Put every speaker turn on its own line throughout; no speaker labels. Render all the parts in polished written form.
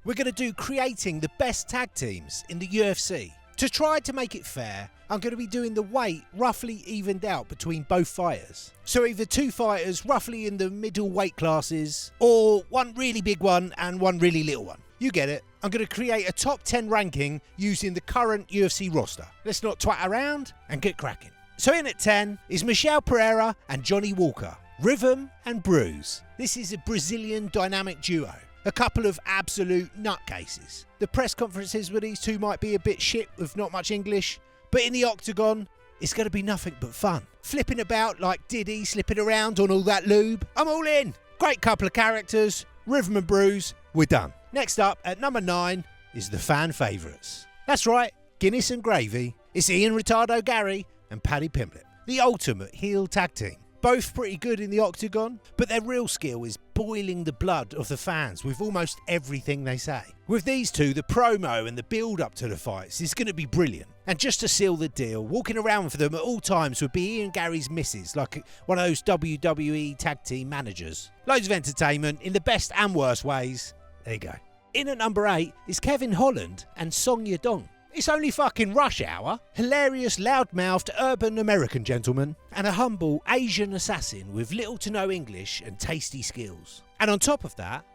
we're going to do creating the best tag teams in the UFC. To try to make it fair, I'm going to be doing the weight roughly evened out between both fighters. So either two fighters roughly in the middle weight classes, or one really big one and one really little one. You get it. I'm going to create a top 10 ranking using the current UFC roster. Let's not twat around and get cracking. So in at 10 is Michel Pereira and Johnny Walker. Rhythm and Bruise. This is a Brazilian dynamic duo. A couple of absolute nutcases. The press conferences with these two might be a bit shit with not much English, but in the octagon, it's going to be nothing but fun. Flipping about like Diddy, slipping around on all that lube. I'm all in. Great couple of characters. Rhythm and Bruise. We're done. Next up, at number 9, is the fan favourites. That's right, Guinness and Gravy. It's Ian Ritardo Gary and Paddy Pimblett. The ultimate heel tag team. Both pretty good in the octagon, but their real skill is boiling the blood of the fans with almost everything they say. With these two, the promo and the build-up to the fights is going to be brilliant. And just to seal the deal, walking around for them at all times would be Ian Gary's missus, like one of those WWE tag team managers. Loads of entertainment in the best and worst ways. There you go. In at number 8 is Kevin Holland and Song Yadong. It's only fucking rush hour. Hilarious, loud-mouthed urban American gentleman and a humble Asian assassin with little to no English and tasty skills. And on top of that,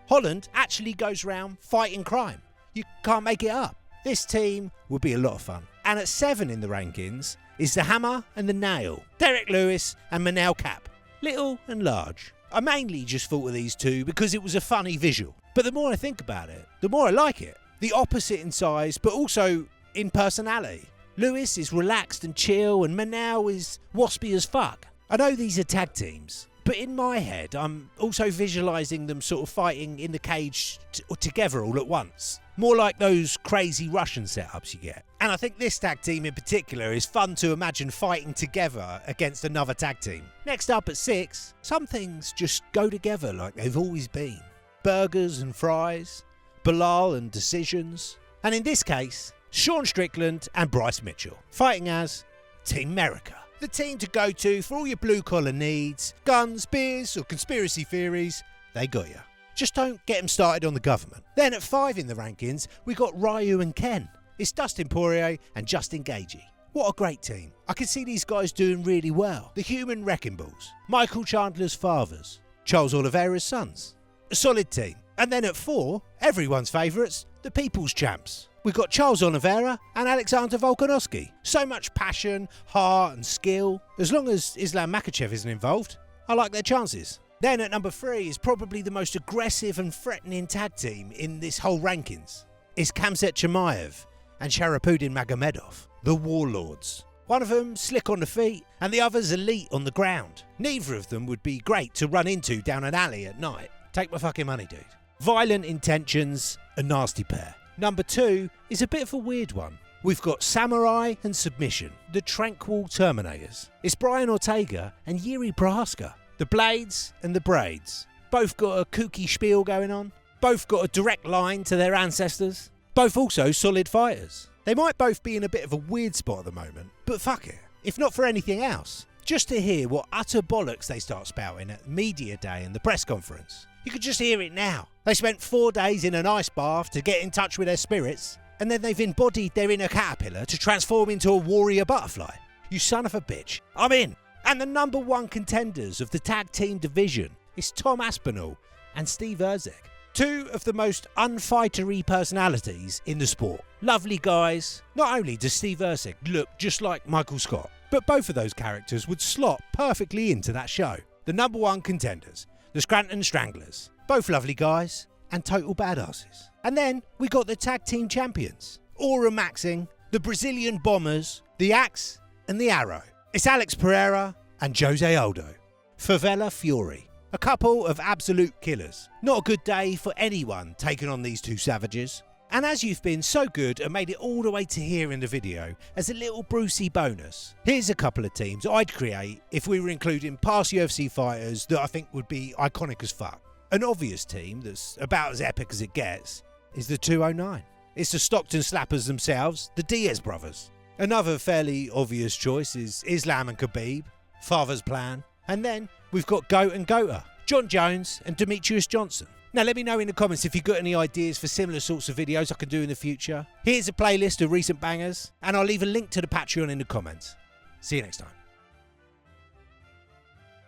Holland actually goes around fighting crime. You can't make it up. This team would be a lot of fun. And at 7 in the rankings is the Hammer and the Nail, Derek Lewis and Manel Cap. Little and large. I mainly just thought of these two because it was a funny visual. But the more I think about it, the more I like it. The opposite in size, but also in personality. Lewis is relaxed and chill, and Manel is waspy as fuck. I know these are tag teams, but in my head, I'm also visualising them sort of fighting in the cage together all at once. More like those crazy Russian setups you get. And I think this tag team in particular is fun to imagine fighting together against another tag team. Next up at 6, some things just go together like they've always been. Burgers and fries, Bilal and decisions, and in this case, Sean Strickland and Bryce Mitchell, fighting as Team America. The team to go to for all your blue-collar needs, guns, beers or conspiracy theories, they got you. Just don't get them started on the government. Then at 5 in the rankings, we got Ryu and Ken. It's Dustin Poirier and Justin Gaethje. What a great team. I can see these guys doing really well. The human wrecking balls, Michael Chandler's fathers, Charles Oliveira's sons. A solid team. And then at 4, everyone's favourites, the People's Champs. We've got Charles Oliveira and Alexander Volkanovski. So much passion, heart and skill. As long as Islam Makhachev isn't involved, I like their chances. Then at number 3 is probably the most aggressive and threatening tag team in this whole rankings. It's Khamzat Chimaev and Sharafudin Magomedov, the Warlords. One of them slick on the feet and the other's elite on the ground. Neither of them would be great to run into down an alley at night. Take my fucking money, dude. Violent intentions, a nasty pair. Number 2 is a bit of a weird one. We've got Samurai and Submission, the Tranquil Terminators. It's Brian Ortega and Yuri Prohaska, the Blades and the Braids. Both got a kooky spiel going on. Both got a direct line to their ancestors. Both also solid fighters. They might both be in a bit of a weird spot at the moment, but fuck it. If not for anything else, just to hear what utter bollocks they start spouting at media day and the press conference. You could just hear it now. They spent 4 days in an ice bath to get in touch with their spirits, and then they've embodied their inner caterpillar to transform into a warrior butterfly. You son of a bitch. I'm in. And the number 1 contenders of the tag team division is Tom Aspinall and Steve Erzek. 2 of the most unfightery personalities in the sport. Lovely guys. Not only does Steve Erzek look just like Michael Scott, but both of those characters would slot perfectly into that show. The number 1 contenders, the Scranton Stranglers. Both lovely guys and total badasses. And then we got the tag team champions. Aura Maxing, the Brazilian Bombers, the Axe and the Arrow. It's Alex Pereira and Jose Aldo. Favela Fury. A couple of absolute killers. Not a good day for anyone taking on these two savages. And as you've been so good and made it all the way to here in the video, as a little Brucey bonus, here's a couple of teams I'd create if we were including past UFC fighters that I think would be iconic as fuck. An obvious team that's about as epic as it gets is the 209. It's the Stockton Slappers themselves, the Diaz brothers. Another fairly obvious choice is Islam and Khabib, Father's Plan. And then we've got Goat and Goater, John Jones and Demetrius Johnson. Now let me know in the comments if you've got any ideas for similar sorts of videos I can do in the future. Here's a playlist of recent bangers, and I'll leave a link to the Patreon in the comments. See you next time.